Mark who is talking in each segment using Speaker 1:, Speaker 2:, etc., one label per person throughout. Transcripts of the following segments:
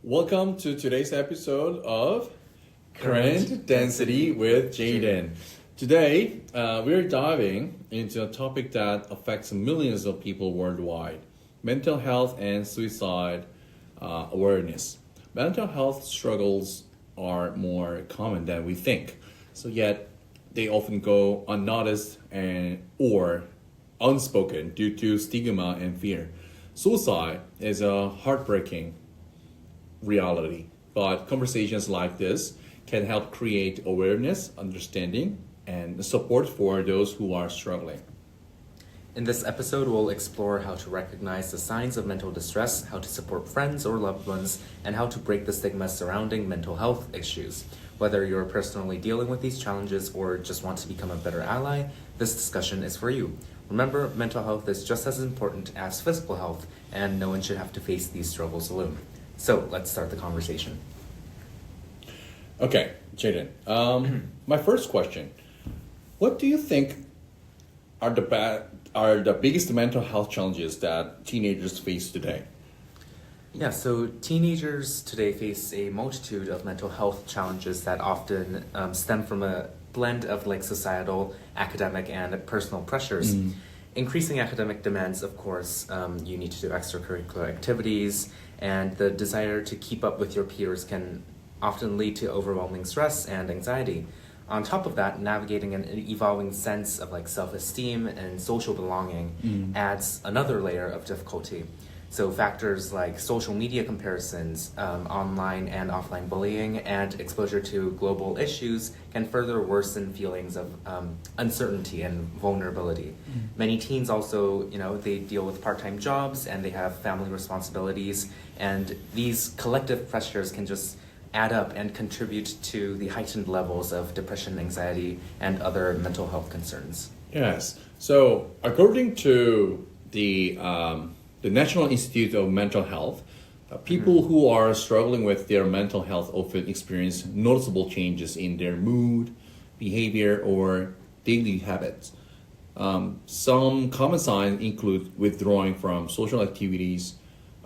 Speaker 1: Welcome to today's episode of Current Density with Jayden. Today, we're diving into a topic that affects millions of people worldwide: mental health and suicide awareness. Mental health struggles are more common than we think, so yet they often go unnoticed or unspoken due to stigma and fear. Suicide is a heartbreaking reality, but conversations like this can help create awareness, understanding, and support for those who are struggling.
Speaker 2: In this episode, we'll explore how to recognize the signs of mental distress, how to support friends or loved ones, and how to break the stigma surrounding mental health issues. Whether you're personally dealing with these challenges or just want to become a better ally, this discussion is for you. Remember, mental health is just as important as physical health, and no one should have to face these struggles alone. So let's start the conversation.
Speaker 1: Okay, Jayden. My first question: what do you think are the biggest mental health challenges that teenagers face today?
Speaker 2: Yeah, so teenagers today face a multitude of mental health challenges that often stem from a blend of societal, academic, and personal pressures. Increasing academic demands, of course, you need to do extracurricular activities, and the desire to keep up with your peers can often lead to overwhelming stress and anxiety. On top of that, navigating an evolving sense of self-esteem and social belonging adds another layer of difficulty. So factors like social media comparisons, online and offline bullying, and exposure to global issues can further worsen feelings of uncertainty and vulnerability. Many teens also, they deal with part-time jobs and they have family responsibilities, and these collective pressures can just add up and contribute to the heightened levels of depression, anxiety, and other mental health concerns.
Speaker 1: Yes. So according to the National Institute of Mental Health, people who are struggling with their mental health often experience noticeable changes in their mood, behavior, or daily habits. Some common signs include withdrawing from social activities,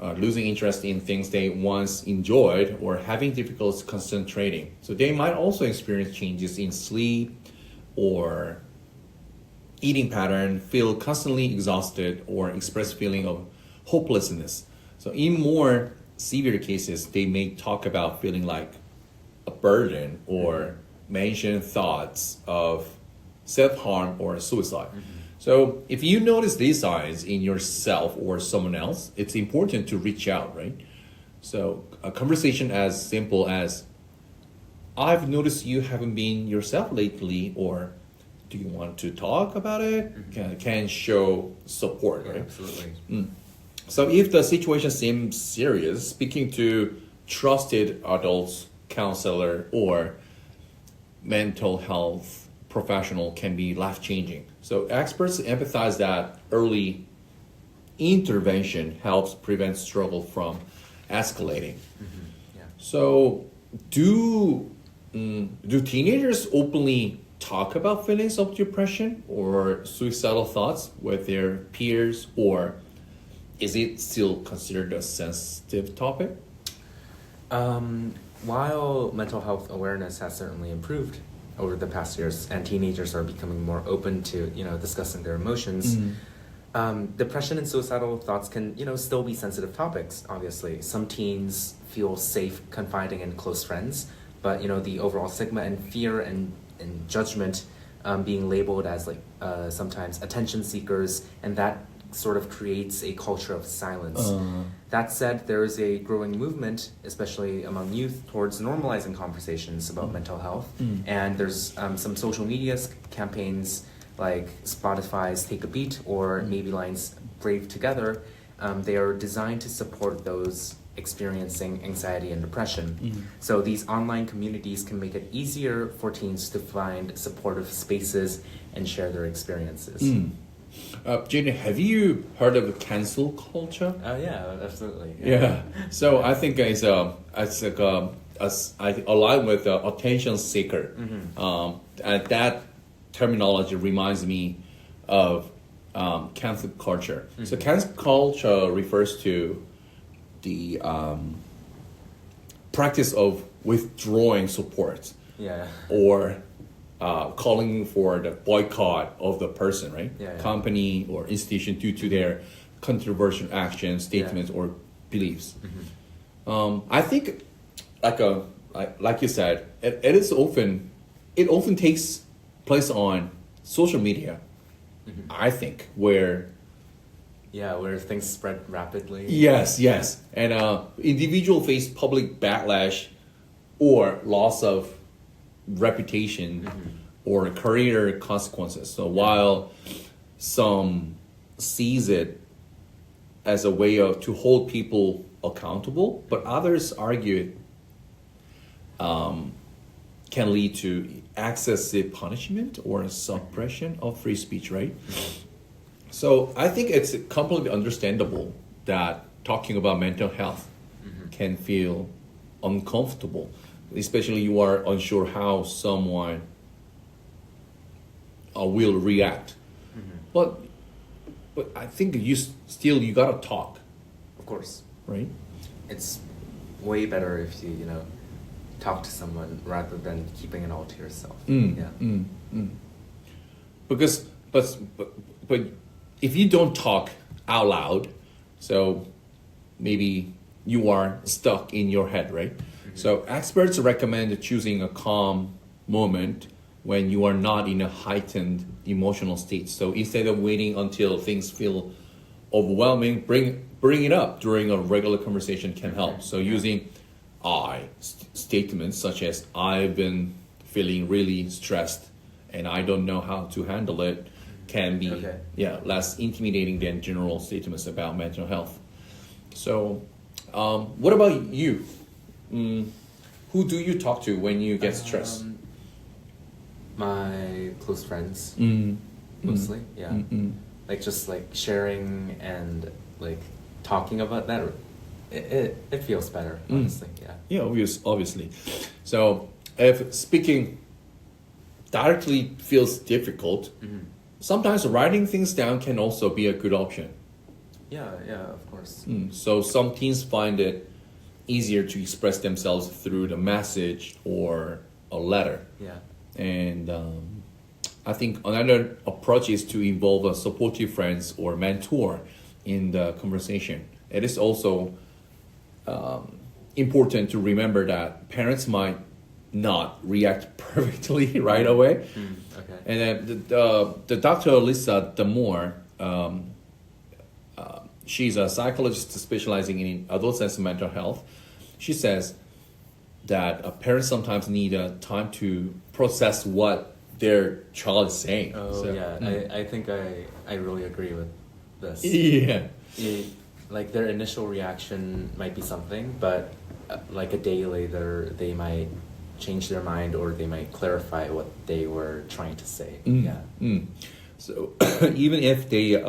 Speaker 1: losing interest in things they once enjoyed, or having difficulty concentrating. So they might also experience changes in sleep or eating pattern, feel constantly exhausted, or express feeling of hopelessness. So in more severe cases, they may talk about feeling like a burden or mention thoughts of self-harm or suicide. So if you notice these signs in yourself or someone else, it's important to reach out, right? So a conversation as simple as, "I've noticed you haven't been yourself lately," or "Do you want to talk about it?" can show support, right?
Speaker 2: Absolutely.
Speaker 1: So if the situation seems serious, speaking to trusted adults, counselor, or mental health professional can be life-changing. So experts empathize that early intervention helps prevent struggle from escalating.
Speaker 2: Yeah.
Speaker 1: So do teenagers openly talk about feelings of depression or suicidal thoughts with their peers, or is it still considered a sensitive topic?
Speaker 2: While mental health awareness has certainly improved over the past years, and teenagers are becoming more open to discussing their emotions, depression and suicidal thoughts can still be sensitive topics. Obviously, some teens feel safe confiding in close friends, but the overall stigma and fear and judgment, being labeled as sometimes attention seekers, and that sort of creates a culture of silence. That said, there is a growing movement, especially among youth, towards normalizing conversations about mental health. And there's some social media campaigns like Spotify's Take a Beat or Maybelline's Brave Together. They are designed to support those experiencing anxiety and depression. So these online communities can make it easier for teens to find supportive spaces and share their experiences.
Speaker 1: Jayden, have you heard of cancel culture?
Speaker 2: Yeah, absolutely.
Speaker 1: Yeah. So I think it's I align with attention seeker. And that terminology reminds me of cancel culture. So cancel culture refers to the practice of withdrawing support
Speaker 2: Yeah.
Speaker 1: or calling for the boycott of the person, right?
Speaker 2: Yeah.
Speaker 1: Company or institution due to their controversial actions, statements, or beliefs. I think, like you said, it often takes place on social media. I think where
Speaker 2: Where things spread rapidly.
Speaker 1: yes, and individual face public backlash or loss of reputation or career consequences. So while some sees it as a way of to hold people accountable, but others argue it can lead to excessive punishment or suppression of free speech, right? So I think it's completely understandable that talking about mental health can feel uncomfortable, especially you are unsure how someone will react. But I think you gotta talk,
Speaker 2: Of course.
Speaker 1: right?
Speaker 2: It's way better if you talk to someone rather than keeping it all to yourself.
Speaker 1: Because but if you don't talk out loud, so maybe you are stuck in your head, right? So experts recommend choosing a calm moment when you are not in a heightened emotional state. So instead of waiting until things feel overwhelming, bring it up during a regular conversation can help. So using I statements such as I've been feeling really stressed and I don't know how to handle it can be less intimidating than general statements about mental health. So what about you? Who do you talk to when you get stressed?
Speaker 2: My close friends, mostly. Like just like sharing and like talking about that. It feels better, honestly.
Speaker 1: Yeah, obviously. So if speaking directly feels difficult, sometimes writing things down can also be a good option.
Speaker 2: Yeah, of course.
Speaker 1: So some teens find it easier to express themselves through the message or a letter.
Speaker 2: Yeah.
Speaker 1: And I think another approach is to involve a supportive friends or mentor in the conversation. It is also important to remember that parents might not react perfectly right away.
Speaker 2: Okay.
Speaker 1: And then the Dr. Lisa Damore, she's a psychologist specializing in adolescents and mental health. She says that parents sometimes need time to process what their child is saying.
Speaker 2: I think I really agree with this.
Speaker 1: Yeah.
Speaker 2: Like their initial reaction might be something, but like a day later they might change their mind or they might clarify what they were trying to say.
Speaker 1: So even if they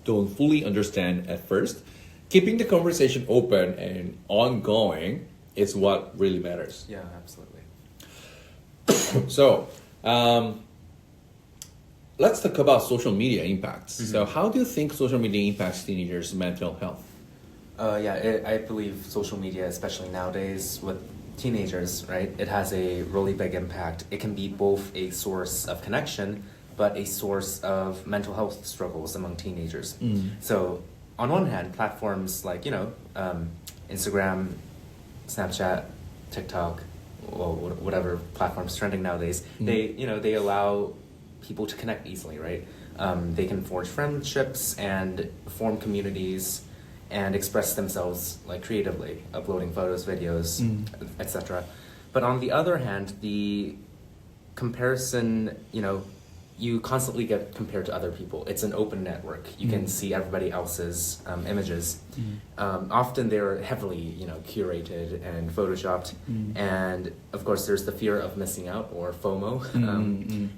Speaker 1: don't fully understand at first, keeping the conversation open and ongoing is what really matters.
Speaker 2: Yeah, absolutely.
Speaker 1: So let's talk about social media impacts. So how do you think social media impacts teenagers' mental health?
Speaker 2: I believe social media, especially nowadays with teenagers, right, it has a really big impact. It can be both a source of connection, but a source of mental health struggles among teenagers. So on one hand, platforms like, Instagram, Snapchat, TikTok, well, whatever platform's trending nowadays, they allow people to connect easily, right? They can forge friendships and form communities and express themselves like creatively, uploading photos, videos, etc. But on the other hand, the comparison, you constantly get compared to other people. It's an open network. You can see everybody else's images. Often they're heavily, curated and photoshopped. And of course, there's the fear of missing out or FOMO,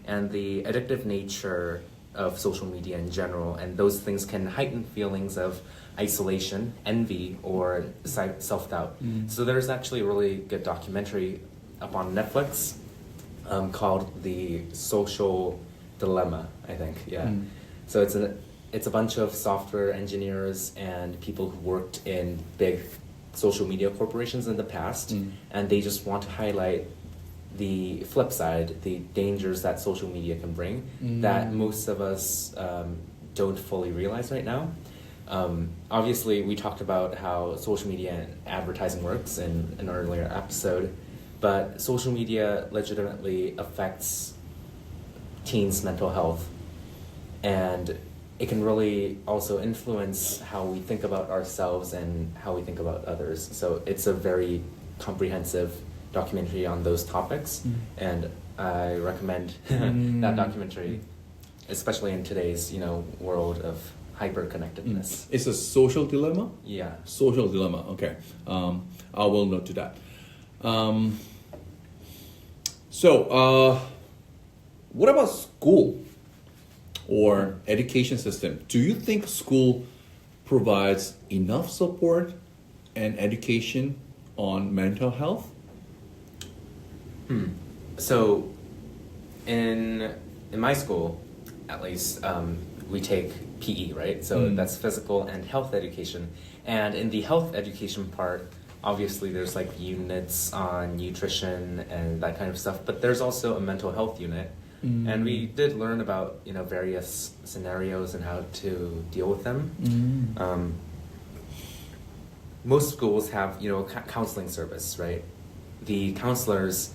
Speaker 2: and the addictive nature of social media in general. And those things can heighten feelings of isolation, envy, or self-doubt. So there's actually a really good documentary up on Netflix called The Social Dilemma, I think. So it's a bunch of software engineers and people who worked in big social media corporations in the past, and they just want to highlight the flip side, the dangers that social media can bring that most of us don't fully realize right now. Obviously, we talked about how social media and advertising works in an earlier episode, but social media legitimately affects teens' mental health, and it can really also influence how we think about ourselves and how we think about others. So it's a very comprehensive documentary on those topics, and I recommend that documentary, especially in today's world of hyper-connectedness.
Speaker 1: It's a social dilemma?
Speaker 2: Yeah.
Speaker 1: Social dilemma, okay. I will note to that. So, what about school or education system? Do you think school provides enough support and education on mental health?
Speaker 2: So, in my school, at least, we take PE, right? So that's physical and health education. And in the health education part, obviously there's like units on nutrition and that kind of stuff, but there's also a mental health unit. And we did learn about various scenarios and how to deal with them. Most schools have counseling service, right? The counselors,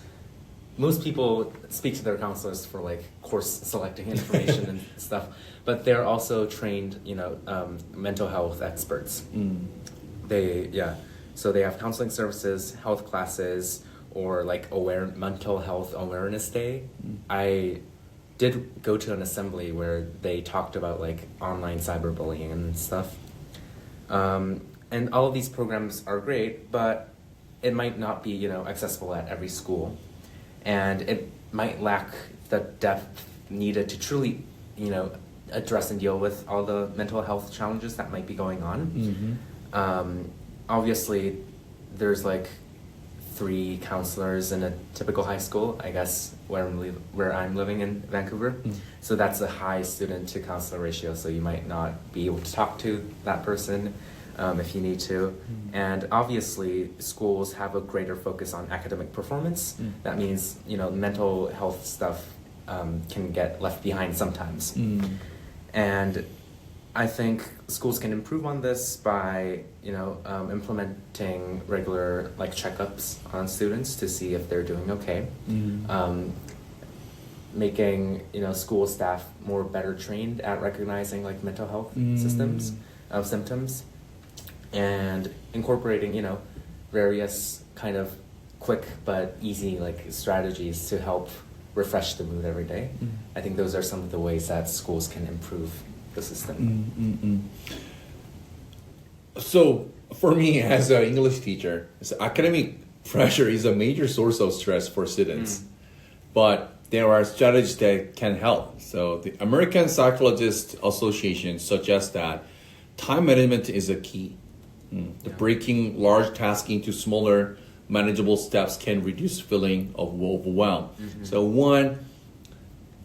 Speaker 2: most people speak to their counselors for like course selecting information and stuff, but they're also trained mental health experts. So they have counseling services, health classes, or like mental health awareness day. I did go to an assembly where they talked about like online cyberbullying and stuff. And all of these programs are great, but it might not be accessible at every school, and it might lack the depth needed to truly address and deal with all the mental health challenges that might be going on. Obviously, there's like 3 counselors in a typical high school, I guess, where I'm living in Vancouver. So that's a high student to counselor ratio, so you might not be able to talk to that person if you need to. And obviously, schools have a greater focus on academic performance. That means, mental health stuff can get left behind sometimes. And I think schools can improve on this by, implementing regular like checkups on students to see if they're doing okay. Making school staff more better trained at recognizing like mental health symptoms, and incorporating various kind of quick but easy like strategies to help refresh the mood every day. I think those are some of the ways that schools can improve the system.
Speaker 1: So for me as an English teacher, academic pressure is a major source of stress for students, but there are strategies that can help. So the American Psychologist Association suggests that time management is a key. Breaking large tasks into smaller, manageable steps can reduce feeling of overwhelm. So one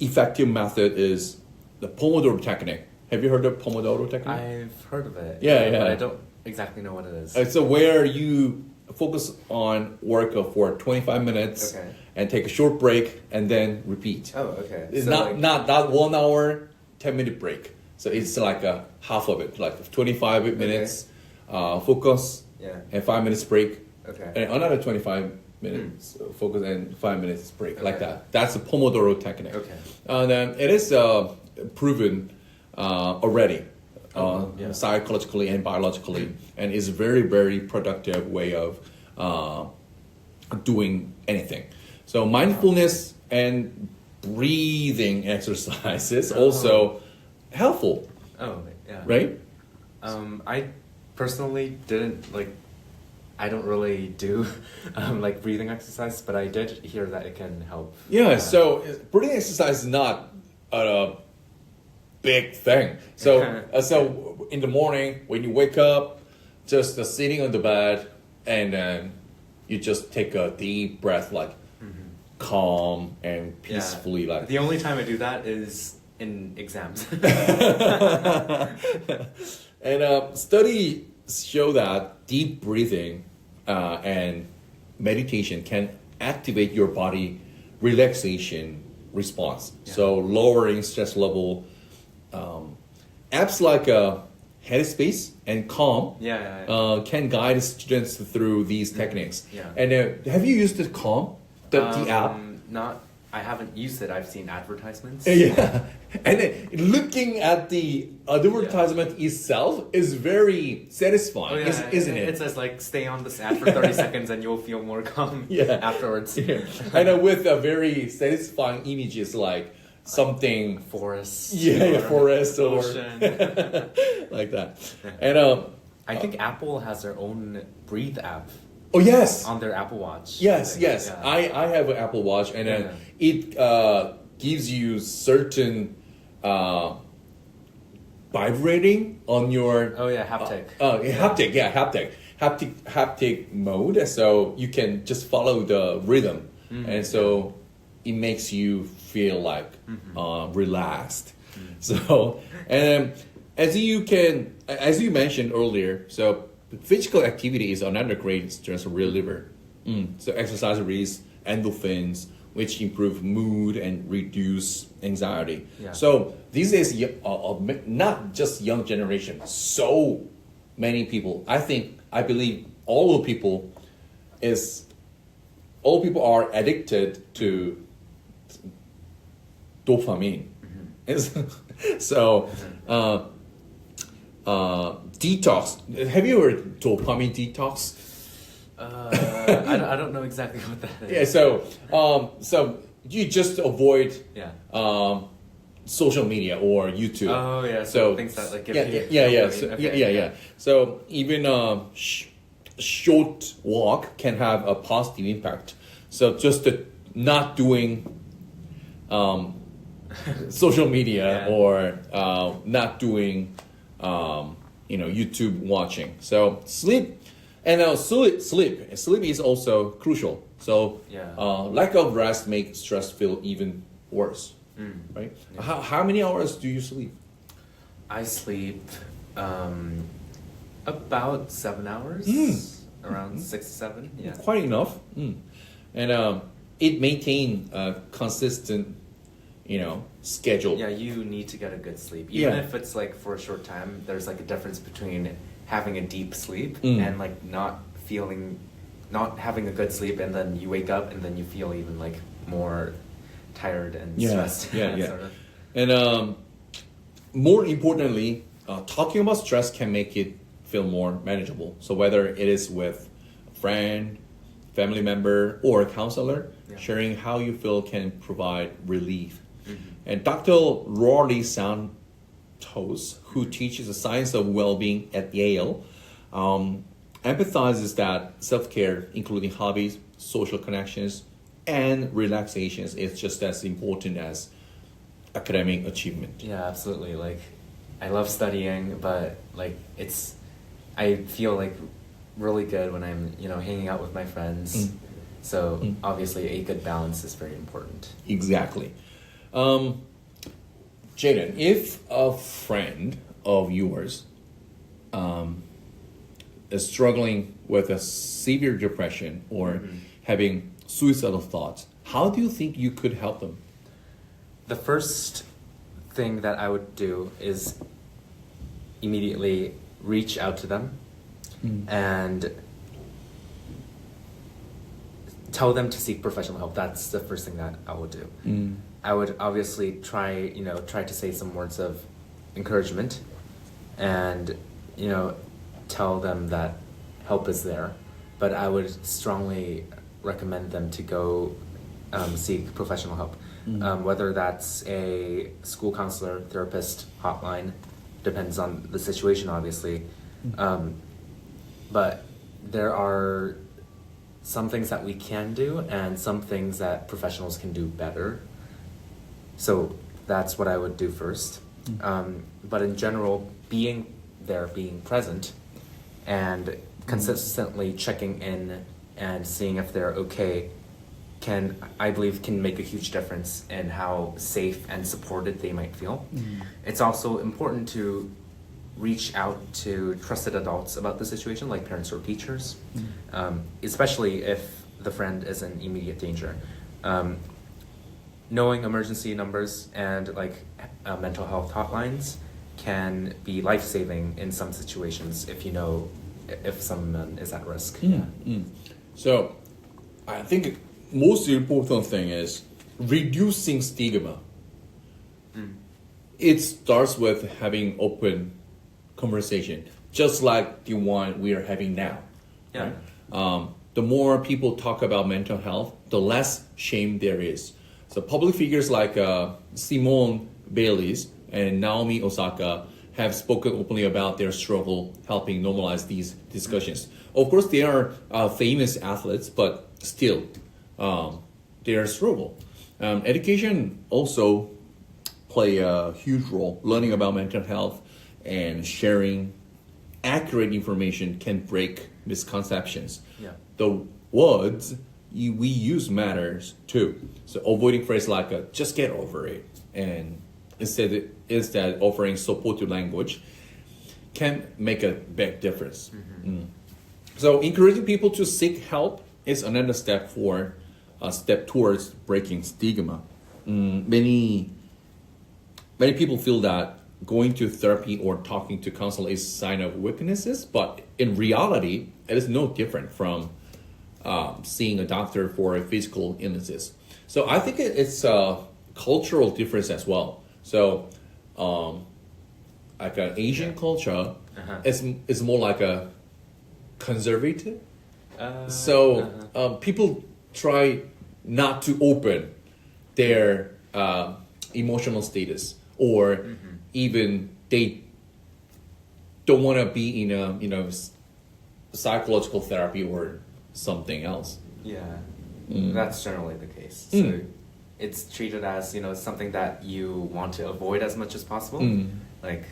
Speaker 1: effective method is the Pomodoro technique. Have you heard of Pomodoro technique?
Speaker 2: I've heard of it.
Speaker 1: Yeah.
Speaker 2: But I don't exactly know what it is.
Speaker 1: It's where you focus on work for 25 minutes and take a short break and then repeat.
Speaker 2: Oh, okay.
Speaker 1: It's
Speaker 2: so
Speaker 1: not 1 hour, 10-minute break. So it's like a half of it, like 25 minutes focus and 5 minutes break.
Speaker 2: Okay.
Speaker 1: And another 25 minutes focus and 5 minutes break, like that. That's the Pomodoro technique.
Speaker 2: Okay.
Speaker 1: And it is proven already psychologically and biologically, and is very, very productive way of doing anything. So mindfulness and breathing exercises also helpful.
Speaker 2: Oh, yeah.
Speaker 1: Right?
Speaker 2: I personally I don't really do like breathing exercise, but I did hear that it can help.
Speaker 1: Yeah, so breathing exercise is not a big thing. So so in the morning when you wake up, just sitting on the bed, and then you just take a deep breath, like calm and peacefully. Like
Speaker 2: the only time I do that is in exams.
Speaker 1: And study show that deep breathing and meditation can activate your body relaxation response.
Speaker 2: Yeah.
Speaker 1: So lowering stress level. Apps like Headspace and Calm can guide students through these techniques.
Speaker 2: Yeah.
Speaker 1: And have you used the Calm, the app?
Speaker 2: Not. I haven't used it. I've seen advertisements.
Speaker 1: Yeah, and then looking at the advertisement itself is very satisfying, isn't it?
Speaker 2: It says like stay on this ad for 30 seconds and you'll feel more calm afterwards.
Speaker 1: Yeah. And with a very satisfying images like something
Speaker 2: forest.
Speaker 1: Forest or
Speaker 2: ocean.
Speaker 1: like that. And
Speaker 2: I think Apple has their own Breathe app.
Speaker 1: Oh yes.
Speaker 2: On their Apple Watch.
Speaker 1: Yes.
Speaker 2: Yeah.
Speaker 1: I have an Apple Watch, and it gives you certain vibrating on your.
Speaker 2: Haptic.
Speaker 1: Haptic mode. So you can just follow the rhythm, and so it makes you feel like relaxed. So and as you mentioned earlier, so. Physical activity is another great stress reliever. So exercise release endorphins, which improve mood and reduce anxiety.
Speaker 2: Yeah.
Speaker 1: So these days, not just young generation, so many people. I believe all people are addicted to dopamine. So. Detox. Have you heard dopamine detox?
Speaker 2: I don't know exactly what that is.
Speaker 1: Yeah. So you just avoid social media or YouTube.
Speaker 2: Oh yeah. So things that like give you.
Speaker 1: Yeah. So even short walk can have a positive impact. So just not doing social media or not doing. YouTube watching. So sleep is also crucial. So lack of rest makes stress feel even worse. Right? Yeah. How many hours do you sleep?
Speaker 2: I sleep about 7 hours. Around 6 to 7. Yeah.
Speaker 1: Quite enough. And it maintain a consistent schedule.
Speaker 2: Yeah, you need to get a good sleep. Even if it's like for a short time, there's like a difference between having a deep sleep and like not having a good sleep, and then you wake up and then you feel even like more tired and stressed. Sort of.
Speaker 1: And more importantly, talking about stress can make it feel more manageable. So whether it is with a friend, family member, or a counselor, sharing how you feel can provide relief. And Dr. Rory Santos, who teaches the science of well-being at Yale, emphasizes that self-care, including hobbies, social connections, and relaxations, is just as important as academic achievement.
Speaker 2: Yeah, absolutely. Like, I love studying, but like I feel like really good when I'm hanging out with my friends. So obviously a good balance is very important.
Speaker 1: Exactly. Jayden, if a friend of yours is struggling with a severe depression or having suicidal thoughts, how do you think you could help them?
Speaker 2: The first thing that I would do is immediately reach out to them and tell them to seek professional help. That's the first thing that I would do. I would obviously try to say some words of encouragement and, tell them that help is there. But I would strongly recommend them to go seek professional help. Whether that's a school counselor, therapist, hotline, depends on the situation, obviously. But there are some things that we can do and some things that professionals can do better. So that's what I would do first. But in general, being there, being present, and consistently checking in and seeing if they're okay I believe can make a huge difference in how safe and supported they might feel. It's also important to reach out to trusted adults about the situation, like parents or teachers, especially if the friend is in immediate danger. Knowing emergency numbers and like mental health hotlines can be life-saving in some situations if you know if someone is at risk.
Speaker 1: So I think most important thing is reducing stigma. It starts with having open conversation, just like the one we are having now.
Speaker 2: Yeah.
Speaker 1: Right? The more people talk about mental health, the less shame there is. So public figures like Simone Biles and Naomi Osaka have spoken openly about their struggle helping normalize these discussions. Of course, they are famous athletes, but still, their struggle. Education also play a huge role. Learning about mental health and sharing accurate information can break misconceptions.
Speaker 2: Yeah.
Speaker 1: The words we use matters too. So avoiding phrases like "just get over it" and instead offering supportive language can make a big difference. So encouraging people to seek help is another step towards breaking stigma. Many people feel that going to therapy or talking to counselor is a sign of weaknesses, but in reality, it is no different from seeing a doctor for physical illnesses. So I think it's a cultural difference as well. So like an Asian culture, is more like a conservative. People try not to open their emotional status, or even they don't want to be in a psychological therapy or something else.
Speaker 2: Yeah, that's generally the case. So it's treated as something that you want to avoid as much as possible. Like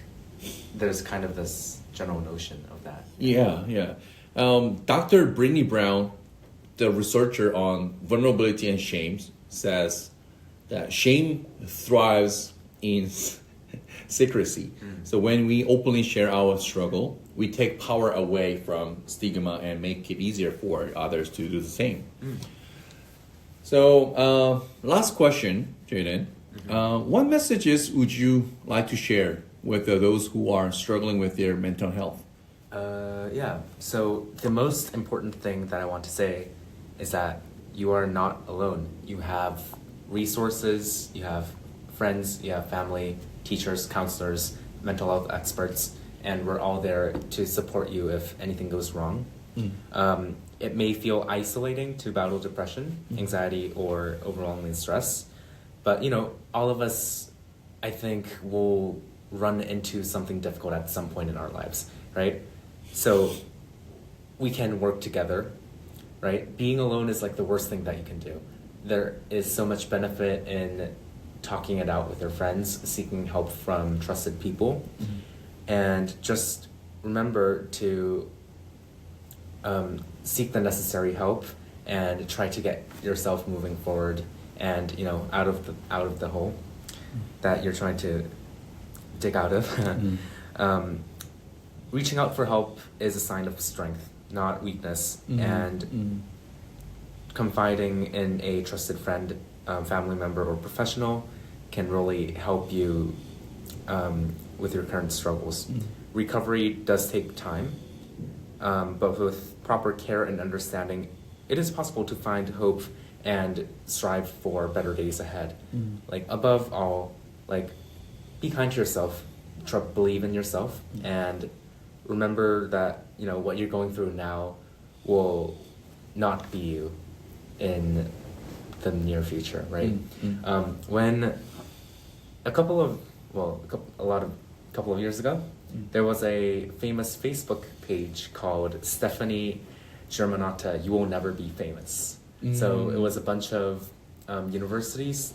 Speaker 2: there's kind of this general notion of that.
Speaker 1: Yeah. Dr. Brittany Brown, the researcher on vulnerability and shame, says that shame thrives in secrecy. So when we openly share our struggle, we take power away from stigma and make it easier for others to do the same. So last question, Jayden. What messages would you like to share with those who are struggling with their mental health?
Speaker 2: So the most important thing that I want to say is that you are not alone. You have resources, you have friends, you have family, teachers, counselors, mental health experts, and we're all there to support you if anything goes wrong. It may feel isolating to battle depression, anxiety, or overwhelming stress, but all of us, I think, will run into something difficult at some point in our lives, right? So we can work together, right? Being alone is like the worst thing that you can do. There is so much benefit in talking it out with your friends, seeking help from trusted people, and just remember to seek the necessary help and try to get yourself moving forward and out of the hole that you're trying to dig out of. Reaching out for help is a sign of strength, not weakness, and confiding in a trusted friend, family member, or professional can really help you with your current struggles. Recovery does take time, but with proper care and understanding, it is possible to find hope and strive for better days ahead. Like above all, be kind to yourself, believe in yourself, and remember that what you're going through now will not be you in the near future, right? When a couple of years ago, there was a famous Facebook page called Stephanie Germanata, You Will Never Be Famous. So it was a bunch of universities,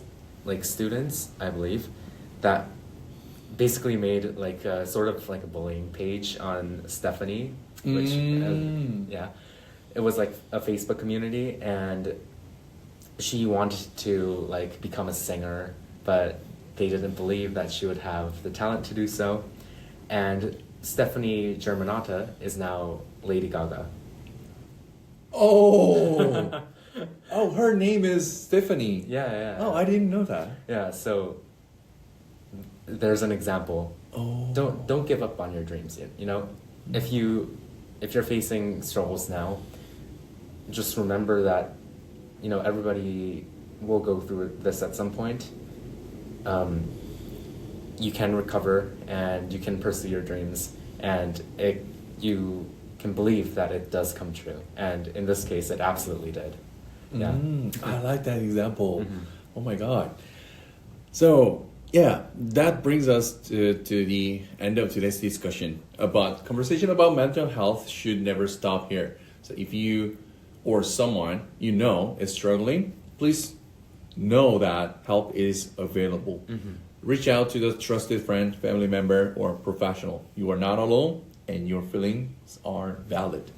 Speaker 2: students, I believe, that basically made sort of like a bullying page on Stephanie, which it was like a Facebook community, and she wanted to become a singer, but they didn't believe that she would have the talent to do so. And Stephanie Germanata is now Lady Gaga.
Speaker 1: Oh, oh, her name is Stephanie.
Speaker 2: Yeah.
Speaker 1: Oh, I didn't know that.
Speaker 2: Yeah, so there's an example.
Speaker 1: Oh,
Speaker 2: Don't give up on your dreams yet. You know, if you're facing struggles now, just remember that, you know, everybody will go through this at some point. You can recover and you can pursue your dreams, and you can believe that it does come true. And in this case, it absolutely did. Yeah.
Speaker 1: I like that example.
Speaker 2: Mhm.
Speaker 1: Oh my God. So, yeah, that brings us to the end of today's discussion about conversation about mental health should never stop here. So if you or someone you know is struggling, please know that help is available. Reach out to the trusted friend, family member, or professional. You are not alone and your feelings are valid.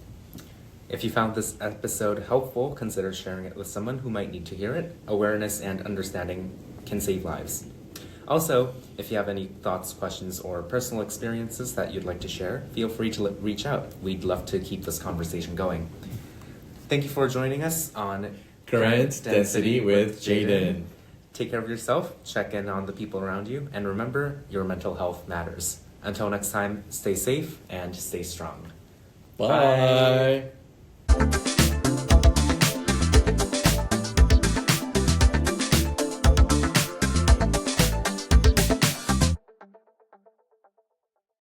Speaker 2: If you found this episode helpful, consider sharing it with someone who might need to hear it. Awareness and understanding can save lives. Also, if you have any thoughts, questions, or personal experiences that you'd like to share, feel free to reach out. We'd love to keep this conversation going. Thank you for joining us on
Speaker 1: Current Density with Jayden.
Speaker 2: Take care of yourself, check in on the people around you, and remember, your mental health matters. Until next time, stay safe and stay strong.
Speaker 1: Bye.
Speaker 2: Bye.